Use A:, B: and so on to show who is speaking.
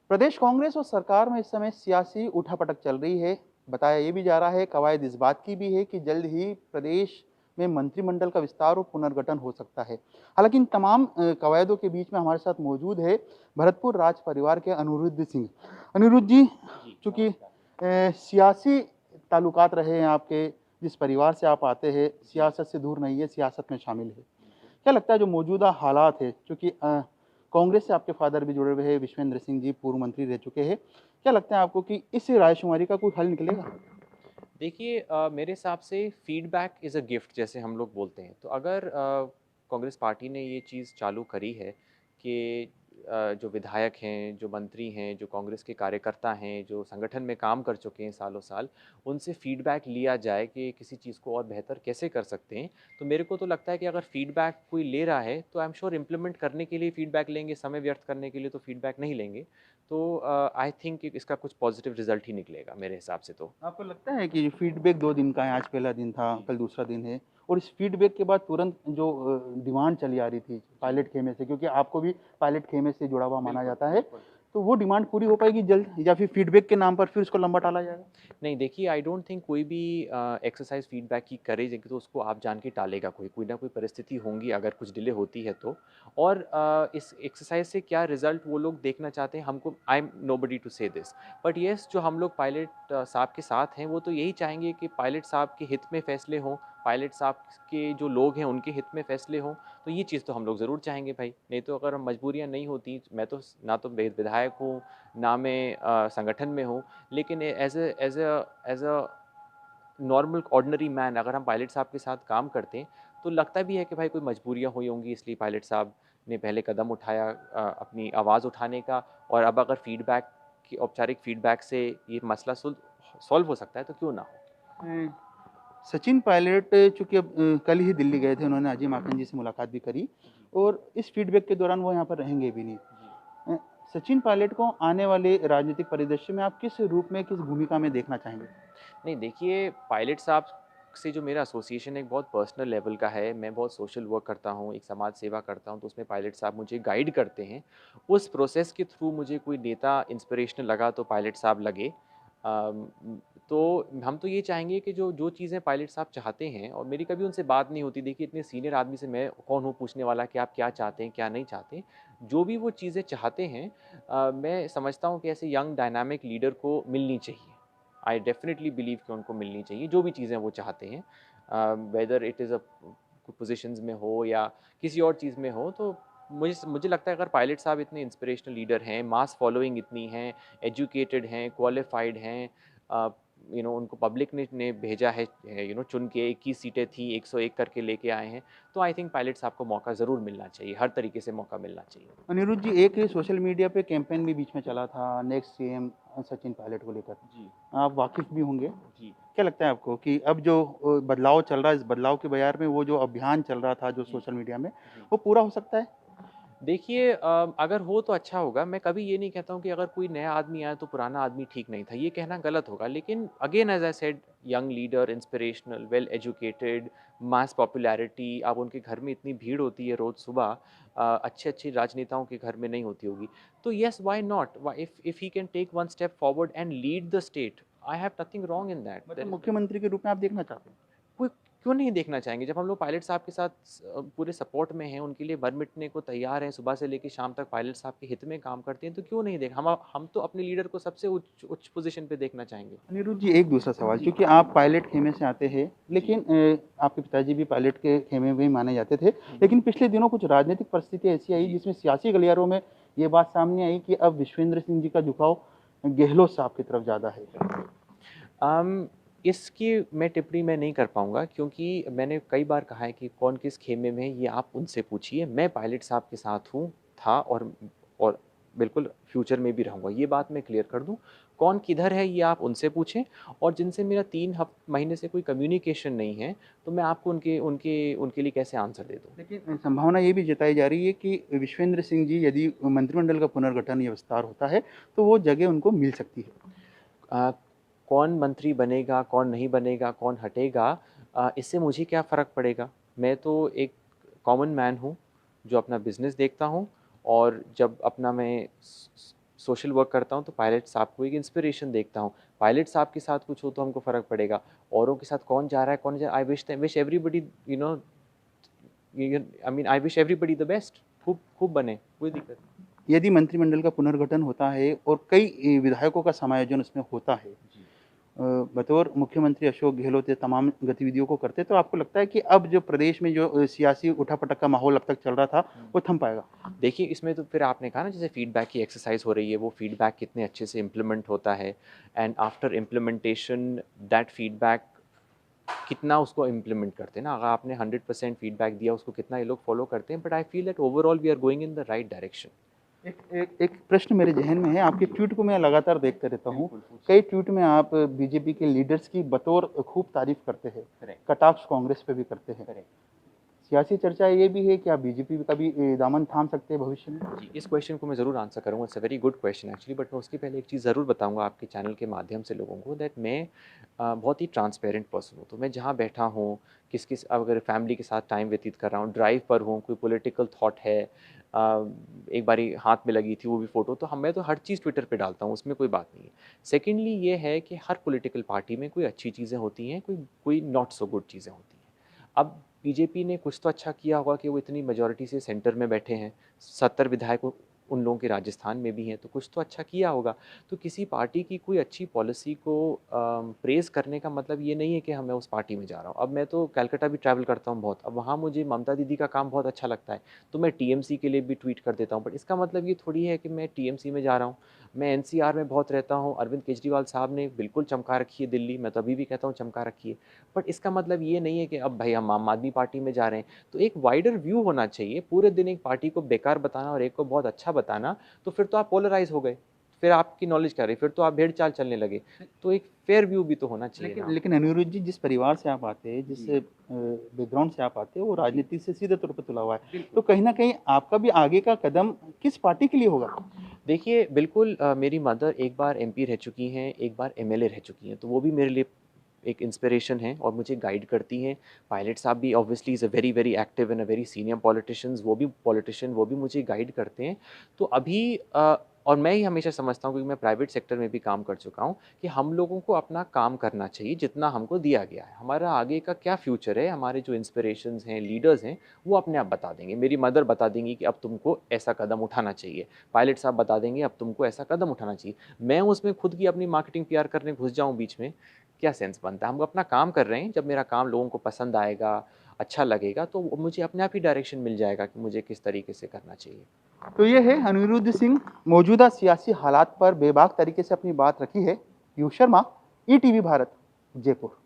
A: प्रदेश कांग्रेस और सरकार में इस समय सियासी उठापटक चल रही है। बताया ये भी जा रहा है, कवायद इस बात की भी है कि जल्द ही प्रदेश में मंत्रिमंडल का विस्तार और पुनर्गठन हो सकता है। हालांकि इन तमाम कवायदों के बीच में हमारे साथ मौजूद है भरतपुर राज परिवार के अनिरुद्ध सिंह। अनिरुद्ध जी,
B: जी,
A: चूंकि
B: नमस्कार।
A: सियासी ताल्लुकात रहे हैं आपके, जिस परिवार से आप आते हैं,
B: जी,
A: सियासत से दूर नहीं है, सियासत में शामिल है।
B: बिल्कुल।
A: क्या लगता है जो मौजूदा हालात है, क्योंकि कांग्रेस से आपके फादर भी जुड़े हुए हैं, विश्वेंद्र सिंह जी पूर्व मंत्री रह चुके हैं। क्या लगता है आपको कि इस रायशुमारी का कोई हल निकलेगा?
B: देखिए मेरे हिसाब से फीडबैक इज़ अ गिफ्ट जैसे हम लोग बोलते हैं। तो अगर कांग्रेस पार्टी ने ये चीज़ चालू करी है कि जो विधायक हैं, जो मंत्री हैं, जो कांग्रेस के कार्यकर्ता हैं, जो संगठन में काम कर चुके हैं सालों साल, उनसे फीडबैक लिया जाए कि किसी चीज़ को और बेहतर कैसे कर सकते हैं। तो मेरे को तो लगता है कि अगर फीडबैक कोई ले रहा है, तो आई एम श्योर इम्प्लीमेंट करने के लिए फीडबैक लेंगे, समय व्यर्थ करने के लिए तो फीडबैक नहीं लेंगे। तो आई थिंक कि इसका कुछ पॉजिटिव रिज़ल्ट ही निकलेगा मेरे हिसाब से तो।
A: आपको लगता है कि फीडबैक 2 दिन का है, आज पहला दिन था,
B: जी,
A: कल दूसरा दिन है और इस फीडबैक के बाद तुरंत जो डिमांड चली आ रही थी
B: जी।
A: पायलट खेमे से, क्योंकि आपको भी पायलट खेमे से जुड़ा हुआ माना
B: बिल्कुल,
A: जाता है,
B: बिल्कुल।
A: तो वो डिमांड पूरी हो पाएगी जल्द या फिर फीडबैक के नाम पर फिर उसको लंबा टाला जाएगा?
B: नहीं देखिए आई डोंट थिंक कोई भी एक्सरसाइज़ फीडबैक की करे तो उसको आप जान के टालेगा कोई, कोई ना कोई परिस्थिति होंगी अगर कुछ डिले होती है तो। और इस एक्सरसाइज़ से क्या रिज़ल्ट वो लोग देखना चाहते हैं हमको आई एम नोबडी टू से दिस। बट येस जो हम लोग पायलट साहब के साथ हैं वो तो यही चाहेंगे कि पायलट साहब के हित में फ़ैसले हों, पायलट साहब के जो लोग हैं उनके हित में फ़ैसले हों। तो ये चीज़ तो हम लोग ज़रूर चाहेंगे भाई, नहीं तो अगर मजबूरियाँ नहीं होती, मैं तो ना तो विधायक हूँ, ना मैं संगठन में हूँ, लेकिन as a normal ordinary man अगर हम पायलट साहब के साथ काम करते हैं, तो लगता भी है कि भाई कोई मजबूरियाँ हुई होंगी इसलिए पायलट साहब ने पहले कदम उठाया अपनी आवाज़ उठाने का। और अब अगर फीडबैक की औपचारिक फीडबैक से ये मसला सॉल्व हो सकता है तो क्यों ना हो?
A: अ, सचिन पायलट चूँकि अब कल ही दिल्ली गए थे, उन्होंने अजय माकन जी से मुलाकात भी करी
B: जी,
A: और इस फीडबैक के दौरान वो यहाँ पर रहेंगे भी नहीं।
B: जी।
A: अ, सचिन पायलट को आने वाले राजनीतिक परिदृश्य में आप किस रूप में, किस भूमिका में देखना चाहेंगे?
B: नहीं देखिए, पायलट साहब से जो मेरा एसोसिएशन एक बहुत पर्सनल लेवल का है, मैं बहुत सोशल वर्क करता हूँ, एक समाज सेवा करता हूँ, तो उसमें पायलट साहब मुझे गाइड करते हैं। उस प्रोसेस के थ्रू मुझे कोई नेता इंस्पिरेशनल लगा तो पायलट साहब लगे। अम, तो हम तो ये चाहेंगे कि जो जो चीज़ें पायलट साहब चाहते हैं, और मेरी कभी उनसे बात नहीं होती, देखिए इतने सीनियर आदमी से मैं कौन हूँ पूछने वाला कि आप क्या चाहते हैं, क्या नहीं चाहते। जो भी वो चीज़ें चाहते हैं मैं समझता हूँ कि ऐसे यंग डायनामिक लीडर को मिलनी चाहिए। आई डेफिनेटली बिलीव कि उनको मिलनी चाहिए जो भी चीज़ें वो चाहते हैं, whether it is a positions में हो या किसी और चीज़ में हो। तो मुझे मुझे लगता है अगर पायलट साहब इतने इंस्पिरेशनल लीडर हैं, मास फॉलोइंग इतनी है, एजुकेटेड हैं, क्वालिफाइड हैं, उनको पब्लिक ने भेजा है, चुन के 21 सीटें थी 101 करके लेके आए हैं। तो आई थिंक पायलट साहब को मौका ज़रूर मिलना चाहिए, हर तरीके से मौका मिलना चाहिए।
A: अनिरुद्ध जी, एक सोशल मीडिया पे कैंपेन भी बीच में चला था नेक्स्ट सीएम सचिन पायलट को लेकर।
B: जी,
A: आप वाकिफ़ भी होंगे।
B: जी,
A: क्या लगता है आपको कि अब जो बदलाव चल रहा है, इस बदलाव के बयार में वो जो अभियान चल रहा था जो
B: जी,
A: सोशल मीडिया में,
B: जी।
A: वो पूरा हो सकता है?
B: देखिए अगर हो तो अच्छा होगा। मैं कभी ये नहीं कहता हूँ कि अगर कोई नया आदमी आया तो पुराना आदमी ठीक नहीं था, ये कहना गलत होगा। लेकिन again as I said, young leader, inspirational, well educated, mass popularity, अब उनके घर में इतनी भीड़ होती है रोज़ सुबह, अच्छे-अच्छे राजनेताओं के घर में नहीं होती होगी। तो yes, why not? If he can take one step forward and lead the state, I have nothing wrong in that.
A: मतलब
B: देयर इज़
A: मुख्यमंत्री के रूप में आप देखना चाहते हैं?
B: कोई क्यों नहीं देखना चाहेंगे? जब हम लोग पायलट साहब के साथ पूरे सपोर्ट में हैं, उनके लिए मर मिटने को तैयार हैं, सुबह से लेके शाम तक पायलट साहब के हित में काम करते हैं, तो क्यों नहीं हम तो अपने लीडर को सबसे उच्च उच्च पोज़ीशन पे देखना चाहेंगे।
A: अनिरुद्ध जी, एक दूसरा सवाल,
B: जी,
A: क्योंकि आप पायलट खेमे से आते हैं,
B: जी।
A: लेकिन आपके पिताजी भी पायलट के खेमे में ही माने जाते थे।
B: हुँ, हुँ।
A: लेकिन पिछले दिनों कुछ राजनीतिक परिस्थितियाँ ऐसी आई
B: जी।
A: जिसमें सियासी गलियारों में ये बात सामने आई कि अब विश्वेंद्र सिंह जी का झुकाव गहलोत साहब की तरफ ज़्यादा है।
B: बिल्कुल। अम, इसकी मैं टिप्पणी मैं नहीं कर पाऊँगा क्योंकि मैंने कई बार कहा है कि कौन किस खेमे में है ये आप उनसे पूछिए। मैं पायलट साहब के साथ हूँ, था और बिल्कुल फ्यूचर में भी रहूँगा। ये बात मैं क्लियर कर दूँ। कौन किधर है ये आप उनसे पूछें, और जिनसे मेरा 3 महीने से कोई कम्युनिकेशन नहीं है, तो मैं आपको उनके उनके उनके लिए कैसे आंसर दे दूँ?
A: लेकिन संभावना ये भी जताई जा रही है कि विश्वेंद्र सिंह जी, यदि मंत्रिमंडल का पुनर्गठन या विस्तार होता है, तो वो जगह उनको मिल सकती है।
B: अ, कौन मंत्री बनेगा, कौन नहीं बनेगा, कौन हटेगा, इससे मुझे क्या फ़र्क पड़ेगा? मैं तो एक कॉमन मैन हूँ, जो अपना बिज़नेस देखता हूँ, और जब अपना मैं सोशल वर्क करता हूँ तो पायलट साहब को एक इंस्पिरेशन देखता हूँ। पायलट साहब के साथ कुछ हो तो हमको फ़र्क पड़ेगा, औरों के साथ कौन जा रहा है, कौन नहीं जा, I wish everybody you know I mean I wish everybody the best, खूब खूब बने, कोई दिक्कत नहीं।
A: यदि मंत्रिमंडल का पुनर्गठन होता है और कई विधायकों का समायोजन उसमें होता है,
B: जी।
A: बतौर मुख्यमंत्री अशोक गहलोत ये तमाम गतिविधियों को करते, तो आपको लगता है कि अब जो प्रदेश में जो सियासी उठापटक का माहौल अब तक चल रहा था, वो थम पाएगा?
B: देखिए, इसमें तो फिर आपने कहा ना जैसे फीडबैक की एक्सरसाइज हो रही है, वो फीडबैक कितने अच्छे से इम्प्लीमेंट होता है and after implementation that feedback कितना उसको इम्प्लीमेंट करते हैं ना, अगर आपने 100% फीडबैक दिया उसको कितना ये लोग फॉलो करते हैं, but I feel that overall we are going in the right direction.
A: एक प्रश्न मेरे ज़हन में है, आपके ट्वीट को मैं लगातार देखते रहता हूँ।
B: बिल्कुल, पूछिए।
A: कई ट्वीट में आप बीजेपी के लीडर्स की बतौर खूब तारीफ़ करते हैं,
B: करेक्ट,
A: कटाक्ष कांग्रेस पे भी करते हैं।
B: करेक्ट।
A: सियासी चर्चा ये भी है कि आप बीजेपी का भी दामन थाम सकते हैं भविष्य में?
B: जी, इस क्वेश्चन को मैं ज़रूर आंसर करूँगा, it's a very good question actually, but मैं उसके पहले एक चीज़ ज़रूर बताऊँगा आपके चैनल के माध्यम से लोगों को दैट मैं बहुत ही ट्रांसपेरेंट पर्सन हूँ। तो मैं जहाँ बैठा हूँ, किस अगर फैमिली के साथ टाइम व्यतीत कर रहा हूँ, ड्राइव पर हूँ, कोई पॉलिटिकल थॉट है, एक बारी हाथ में लगी थी वो भी फ़ोटो, तो हम मैं तो हर चीज़ ट्विटर पे डालता हूँ, उसमें कोई बात नहीं है। सेकेंडली ये है कि हर पॉलिटिकल पार्टी में कोई अच्छी चीज़ें होती हैं, कोई कोई नॉट सो गुड चीज़ें होती हैं। अब बीजेपी ने कुछ तो अच्छा किया होगा कि वो इतनी मेजॉरिटी से सेंटर में बैठे हैं, 70 विधायक उन लोगों के राजस्थान में भी हैं, तो कुछ तो अच्छा किया होगा। तो किसी पार्टी की कोई अच्छी पॉलिसी को प्रेज़ करने का मतलब ये नहीं है कि मैं उस पार्टी में जा रहा हूँ। अब मैं तो कलकत्ता भी ट्रैवल करता हूँ बहुत, अब वहाँ मुझे ममता दीदी का काम बहुत अच्छा लगता है, तो मैं टीएमसी के लिए भी ट्वीट कर देता हूँ। बट इसका मतलब ये थोड़ी है कि मैं टीएमसी में जा रहा हूँ। मैं एनसीआर में बहुत रहता हूँ, अरविंद केजरीवाल साहब ने बिल्कुल चमका रखी है दिल्ली, मैं तो अभी भी कहता हूँ चमका रखी है। बट इसका मतलब ये नहीं है कि अब भाई हम आम आदमी पार्टी में जा रहे हैं। तो एक वाइडर व्यू होना चाहिए, पूरे दिन एक पार्टी को बेकार बताना और एक को बहुत अच्छा बताना, तो फिर तो आप पोलराइज़ हो गए। फिर आपकी नॉलेज क्या रही? फिर तो आप भेड़-चाल चलने लगे। तो एक फेयर व्यू भी तो होना चाहिए
A: लेकिन
B: ना।
A: लेकिन अनिरुद्ध जी, जिस परिवार से आप आते हैं, जिस
B: जी,
A: बैकग्राउंड से आप आते हैं, वो
B: जी,
A: राजनीति से सीधे तौर पे तुला हुआ है। तो
B: बिल्कुल।
A: कहीं न कहीं आपका भी आगे का कदम किस पार्टी के लिए होगा?
B: देखिए, बिल्कुल मेरी मदर एक बार एमपी रह चुकी हैं, एक बार एमएलए रह चुकी हैं, तो वो भी मेरे लिए एक इंस्पिरेशन है और मुझे गाइड करती हैं। पायलट साहब भी obviously is a very, very active and a very senior politicians, वो भी पॉलिटिशियन, वो भी मुझे गाइड करते हैं। तो अभी और मैं ही हमेशा समझता हूँ क्योंकि मैं प्राइवेट सेक्टर में भी काम कर चुका हूँ कि हम लोगों को अपना काम करना चाहिए जितना हमको दिया गया है। हमारा आगे का क्या फ्यूचर है, हमारे जो इंस्पिरेशंस हैं, लीडर्स हैं, वो अपने आप बता देंगे। मेरी मदर बता देंगी कि अब तुमको ऐसा कदम उठाना चाहिए। पायलट साहब बता देंगे अब तुमको ऐसा कदम उठाना चाहिए। मैं उसमें खुद की अपनी मार्केटिंग पीआर करने घुस जाऊँ बीच में, क्या सेंस बनता है? हम अपना काम कर रहे हैं, जब मेरा काम लोगों को पसंद आएगा, अच्छा लगेगा, तो वो मुझे अपने आप ही डायरेक्शन मिल जाएगा कि मुझे किस तरीके से करना चाहिए।
A: तो ये है अनिरुद्ध सिंह, मौजूदा सियासी हालात पर बेबाक तरीके से अपनी बात रखी है। पीयूष शर्मा, ईटीवी भारत, जयपुर।